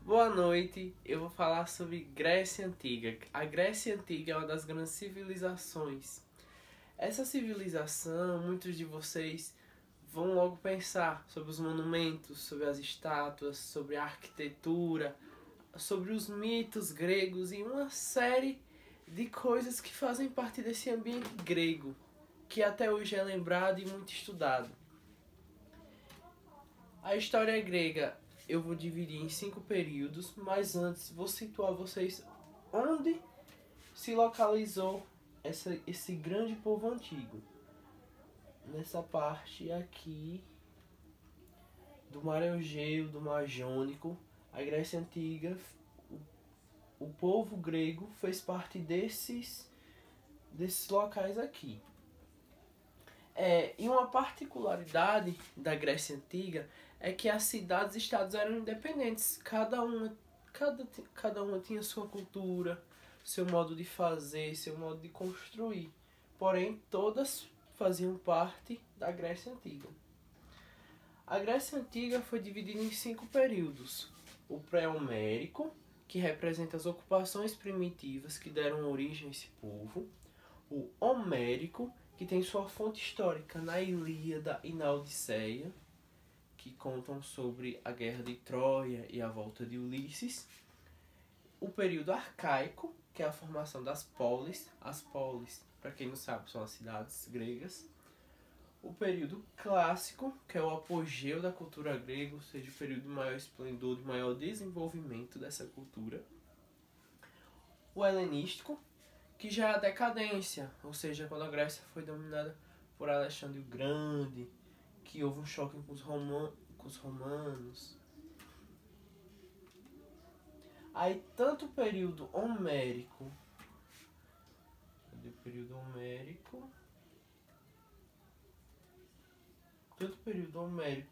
Boa noite, eu vou falar sobre Grécia Antiga. A Grécia Antiga é uma das grandes civilizações. Essa civilização, muitos de vocês vão logo pensar sobre os monumentos, sobre as estátuas, sobre a arquitetura, sobre os mitos gregos e uma série de coisas que fazem parte desse ambiente grego, que até hoje é lembrado e muito estudado. A história grega eu vou dividir em 5 períodos, mas antes vou situar vocês onde se localizou esse grande povo antigo. Nessa parte aqui do Mar Egeu, do Mar Jônico, a Grécia Antiga, o povo grego fez parte desses locais aqui. E uma particularidade da Grécia Antiga é que as cidades e estados eram independentes. Cada uma tinha sua cultura, seu modo de fazer, seu modo de construir. Porém, todas faziam parte da Grécia Antiga. A Grécia Antiga foi dividida em 5 períodos. O pré-homérico, que representa as ocupações primitivas que deram origem a esse povo. O homérico, que tem sua fonte histórica na Ilíada e na Odisseia, que contam sobre a guerra de Troia e a volta de Ulisses. O período arcaico, que é a formação das polis. As polis, para quem não sabe, são as cidades gregas. O período clássico, que é o apogeu da cultura grega, ou seja, o período de maior esplendor, de maior desenvolvimento dessa cultura. O helenístico, que já é a decadência, ou seja, quando a Grécia foi dominada por Alexandre o Grande, que houve um choque com os romanos. Aí tanto o período homérico,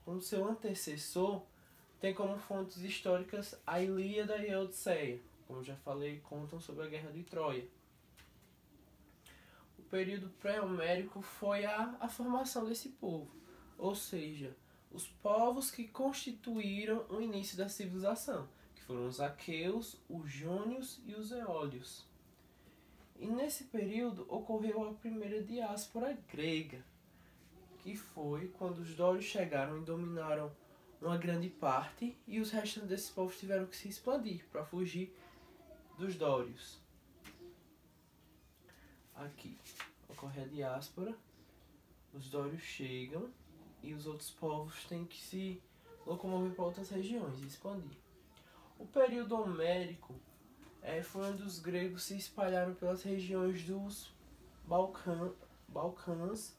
como seu antecessor, tem como fontes históricas a Ilíada e a Odisseia. Como já falei, contam sobre a guerra de Troia. O período pré-homérico foi a formação desse povo, ou seja, os povos que constituíram o início da civilização, que foram os aqueus, os jônios e os eólios. E nesse período ocorreu a primeira diáspora grega, que foi quando os dórios chegaram e dominaram uma grande parte e os restantes desses povos tiveram que se expandir para fugir dos dórios. Aqui ocorre a diáspora, os dórios chegam e os outros povos têm que se locomover para outras regiões e expandir. O período homérico foi onde os gregos se espalharam pelas regiões dos Balcãs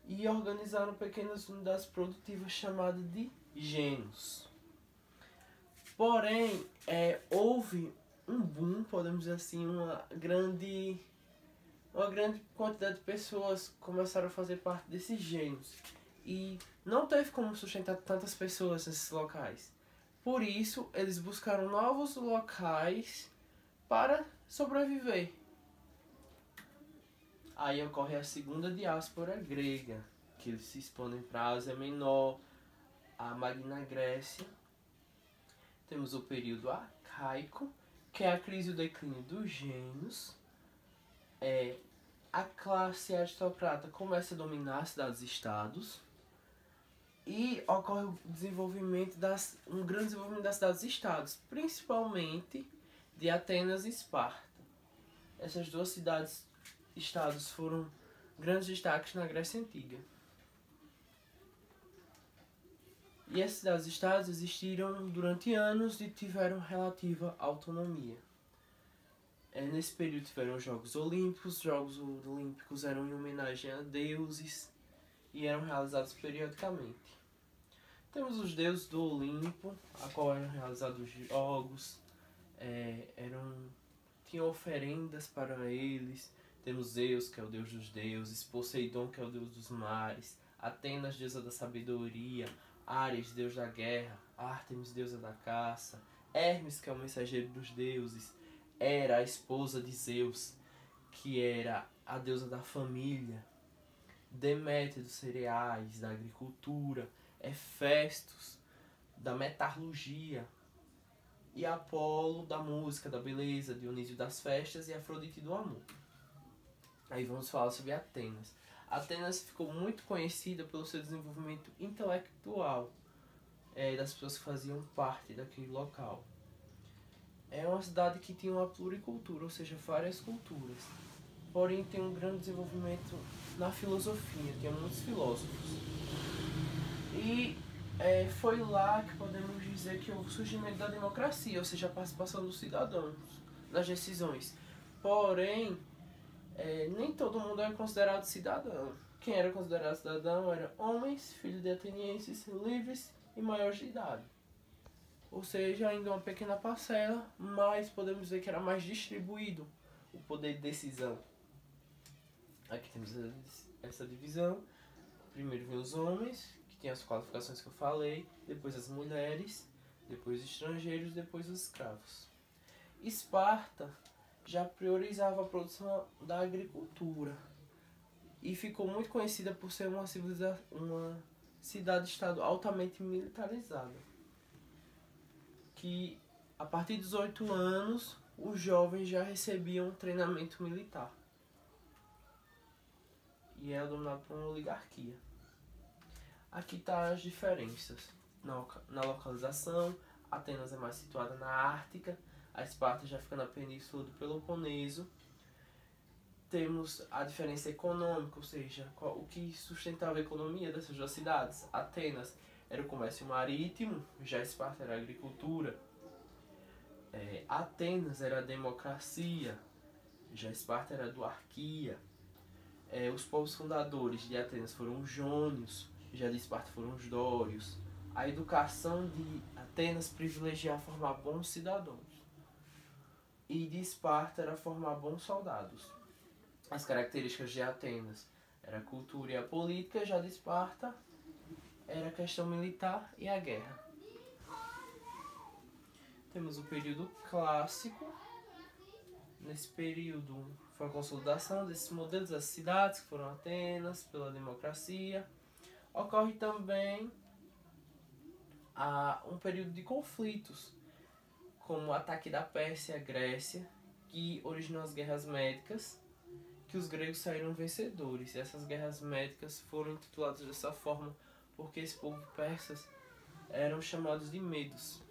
e organizaram pequenas unidades produtivas chamadas de gênios. Porém, houve um boom, podemos dizer assim, uma grande quantidade de pessoas começaram a fazer parte desses gênios. E não teve como sustentar tantas pessoas nesses locais. Por isso, eles buscaram novos locais para sobreviver. Aí ocorre a segunda diáspora grega, que eles se expandem para a Ásia Menor, a Magna Grécia. Temos o período arcaico, que é a crise e o declínio dos gênios. A classe aristocrata começa a dominar as cidades-estados e ocorre um grande desenvolvimento das cidades-estados, principalmente de Atenas e Esparta. Essas duas cidades-estados foram grandes destaques na Grécia Antiga. E as cidades-estados existiram durante anos e tiveram relativa autonomia. Nesse período tiveram os Jogos Olímpicos. Os Jogos Olímpicos eram em homenagem a deuses e eram realizados periodicamente. Temos os deuses do Olimpo, a qual eram realizados os jogos, tinham oferendas para eles. Temos Zeus, que é o deus dos deuses, Poseidon, que é o deus dos mares, Atenas, deusa da sabedoria, Ares, deus da guerra, Ártemis, deusa da caça, Hermes, que é o mensageiro dos deuses, Hera, a esposa de Zeus, que era a deusa da família, Deméter dos cereais, da agricultura, Hefestos, da metalurgia, e Apolo da música, da beleza, Dionísio das festas e Afrodite do amor. Aí vamos falar sobre Atenas. Atenas ficou muito conhecida pelo seu desenvolvimento intelectual, das pessoas que faziam parte daquele local. É uma cidade que tinha uma pluricultura, ou seja, várias culturas. Porém, tem um grande desenvolvimento na filosofia, tinha muitos filósofos. E foi lá que podemos dizer que houve o surgimento da democracia, ou seja, a participação dos cidadãos nas decisões. Porém, nem todo mundo era considerado cidadão. Quem era considerado cidadão eram homens, filhos de atenienses, livres e maiores de idade. Ou seja, ainda uma pequena parcela, mas podemos dizer que era mais distribuído o poder de decisão. Aqui temos essa divisão. Primeiro vem os homens, que tem as qualificações que eu falei, depois as mulheres, depois os estrangeiros, depois os escravos. Esparta já priorizava a produção da agricultura e ficou muito conhecida por ser uma cidade-estado altamente militarizada, que a partir dos 8 anos os jovens já recebiam treinamento militar e era dominado por uma oligarquia. Aqui está as diferenças na localização. Atenas é mais situada na Ártica, a Esparta já fica na península do Peloponeso. Temos a diferença econômica, ou seja, o que sustentava a economia dessas duas cidades. Atenas era o comércio marítimo, já Esparta era a agricultura. Atenas era a democracia, já Esparta era a duarquia. Os povos fundadores de Atenas foram os jônios, já de Esparta foram os dórios. A educação de Atenas privilegiava formar bons cidadãos e de Esparta era formar bons soldados. As características de Atenas era a cultura e a política, já de Esparta era a questão militar e a guerra. Temos o período clássico. Nesse período foi a consolidação desses modelos das cidades, que foram Atenas, pela democracia. Ocorre também um período de conflitos, como o ataque da Pérsia à Grécia, que originou as guerras médicas, que os gregos saíram vencedores. E essas guerras médicas foram intituladas dessa forma porque esse povo persas eram chamados de medos.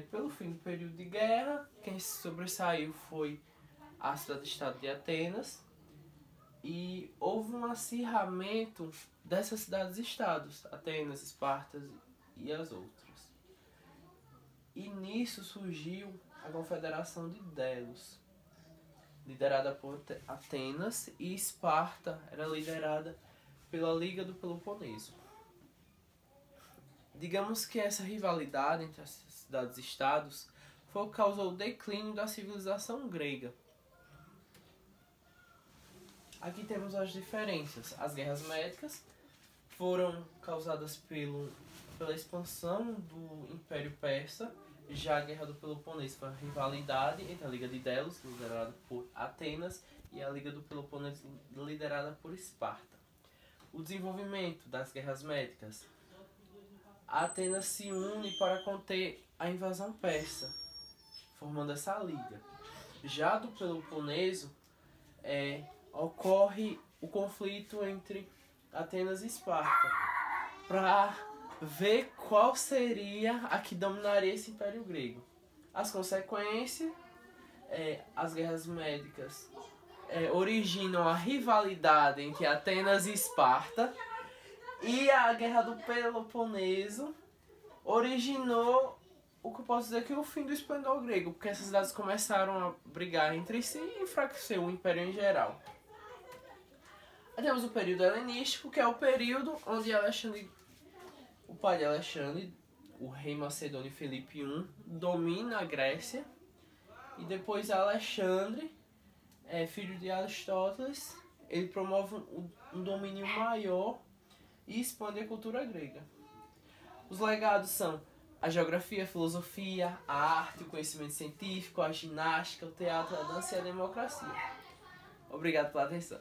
Pelo fim do período de guerra, quem se sobressaiu foi a cidade-estado de Atenas, e houve um acirramento dessas cidades-estados, Atenas, Esparta e as outras. E nisso surgiu a Confederação de Delos, liderada por Atenas, e Esparta era liderada pela Liga do Peloponeso. Digamos que essa rivalidade entre as cidades-estados foi o que causou o declínio da civilização grega. Aqui temos as diferenças. As guerras médicas foram causadas pela expansão do Império Persa. Já a Guerra do Peloponeso foi a rivalidade entre a Liga de Delos, liderada por Atenas, e a Liga do Peloponeso, liderada por Esparta. O desenvolvimento das guerras médicas. Atenas se une para conter a invasão persa, formando essa liga. Já do Peloponeso, ocorre o conflito entre Atenas e Esparta, para ver qual seria a que dominaria esse Império Grego. As consequências, as guerras médicas originam a rivalidade entre Atenas e Esparta, e a Guerra do Peloponeso originou o que eu posso dizer que é o fim do esplendor grego, porque essas cidades começaram a brigar entre si e enfraqueceu o Império em geral. Aí temos o período helenístico, que é o período onde o pai de Alexandre, o rei macedônio Filipe I, domina a Grécia, e depois Alexandre, filho de Aristóteles, ele promove um domínio maior e expande a cultura grega. Os legados são a geografia, a filosofia, a arte, o conhecimento científico, a ginástica, o teatro, a dança e a democracia. Obrigado pela atenção.